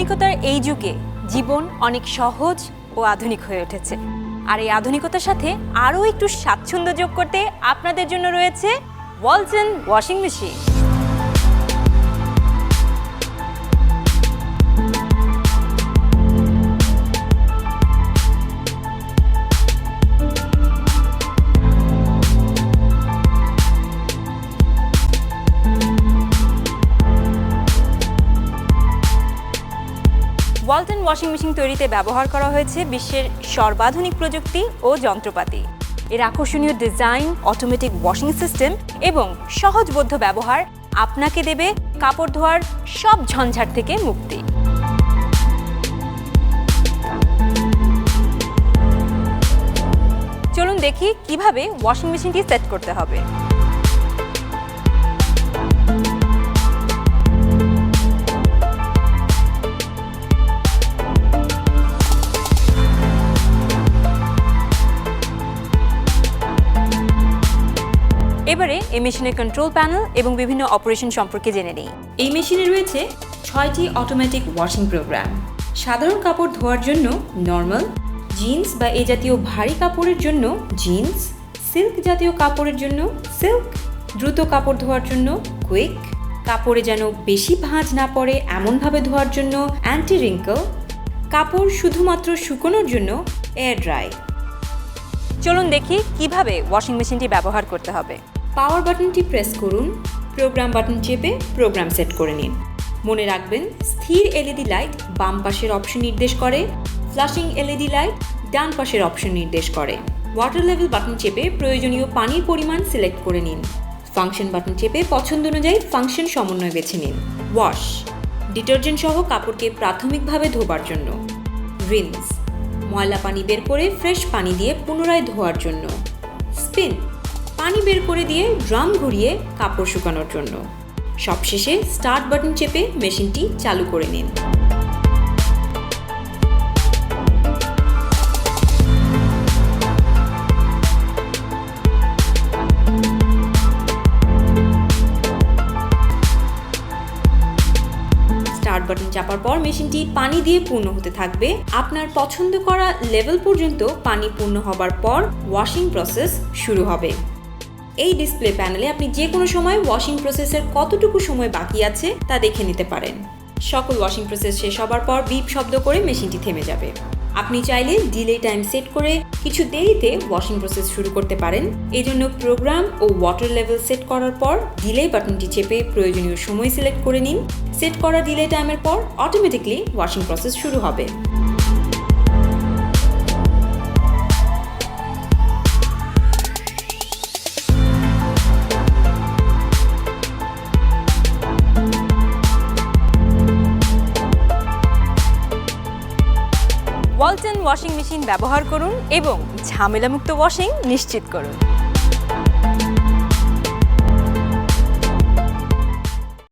আধুনিকতার এই যুগে জীবন অনেক সহজ ও আধুনিক হয়ে উঠেছে। আর এই আধুনিকতার সাথে আরও একটু স্বাচ্ছন্দ্য যোগ করতে আপনাদের জন্য রয়েছে Walton washing machine. Walton washing machine তৈরিতে ব্যবহার করা হয়েছে বিশ্বের সর্বাধুনিক প্রযুক্তি ও যন্ত্রপাতি। এর আকর্ষণীয় ডিজাইন, অটোমেটিক ওয়াশিং সিস্টেম এবং সহজবোধ্য ব্যবহার আপনাকে দেবে কাপড় ধোয়ার সব ঝঞ্ঝাট থেকে মুক্তি। চলুন দেখি কিভাবে ওয়াশিং মেশিনটি সেট করতে হবে। এবারে এই মেশিনের কন্ট্রোল প্যানেল এবং বিভিন্ন অপারেশন সম্পর্কে জেনে নিই। এই মেশিনে রয়েছে 6টি অটোমেটিক ওয়াশিং প্রোগ্রাম। সাধারণ কাপড় ধোয়ার জন্য নর্মাল, জিন্স বা এই জাতীয় ভারী কাপড়ের জন্য জিন্স, সিল্ক জাতীয় কাপড়ের জন্য সিল্ক, দ্রুত কাপড় ধোয়ার জন্য কুইক, কাপড়ে যেন বেশি ভাঁজ না পড়ে এমনভাবে ধোয়ার জন্য অ্যান্টি রিঙ্কল, কাপড় শুধুমাত্র শুকোনোর জন্য এয়ার ড্রাই। চলুন দেখি কিভাবে ওয়াশিং মেশিনটি ব্যবহার করতে হবে। পাওয়ার বাটনটি প্রেস করুন, প্রোগ্রাম বাটন চেপে প্রোগ্রাম সেট করে নিন। মনে রাখবেন, স্থির এলইডি লাইট বাম পাশের অপশন নির্দেশ করে, ফ্ল্যাশিং এলইডি লাইট ডান পাশের অপশন নির্দেশ করে। ওয়াটার লেভেল বাটন চেপে প্রয়োজনীয় পানির পরিমাণ সিলেক্ট করে নিন। ফাংশন বাটন চেপে পছন্দ অনুযায়ী ফাংশন সমন্বয় বেছে নিন। ওয়াশ, ডিটারজেন্ট সহ কাপড়কে প্রাথমিকভাবে ধোবার জন্য। রিন্স, ময়লা পানি বের করে ফ্রেশ পানি দিয়ে পুনরায় ধোয়ার জন্য। স্পিন, পানি বের করে দিয়ে ড্রাম ঘুরিয়ে কাপড় শুকানোর জন্য। সবশেষে স্টার্ট বাটন চেপে মেশিনটি চালু করে নিন। স্টার্ট বাটন চাপার পর মেশিনটি পানি দিয়ে পূর্ণ হতে থাকবে। আপনার পছন্দ করা লেভেল পর্যন্ত পানি পূর্ণ হবার পর ওয়াশিং প্রসেস শুরু হবে। এই ডিসপ্লে প্যানেলে আপনি যে কোনো সময় ওয়াশিং প্রসেসের কতটুকু সময় বাকি আছে তা দেখে নিতে পারেন। সকল ওয়াশিং প্রসেস শেষ হবার পর বিপ শব্দ করে মেশিনটি থেমে যাবে। আপনি চাইলে ডিলে টাইম সেট করে কিছু দেরিতে ওয়াশিং প্রসেস শুরু করতে পারেন। এই জন্য প্রোগ্রাম ও ওয়াটার লেভেল সেট করার পর ডিলে বাটনটি চেপে প্রয়োজনীয় সময় সিলেক্ট করে নিন। সেট করা ডিলে টাইমের পর অটোমেটিকলি ওয়াশিং প্রসেস শুরু হবে। ওয়ালটন ওয়াশিং মেশিন ব্যবহার করুন এবং ঝামেলামুক্ত ওয়াশিং নিশ্চিত করুন।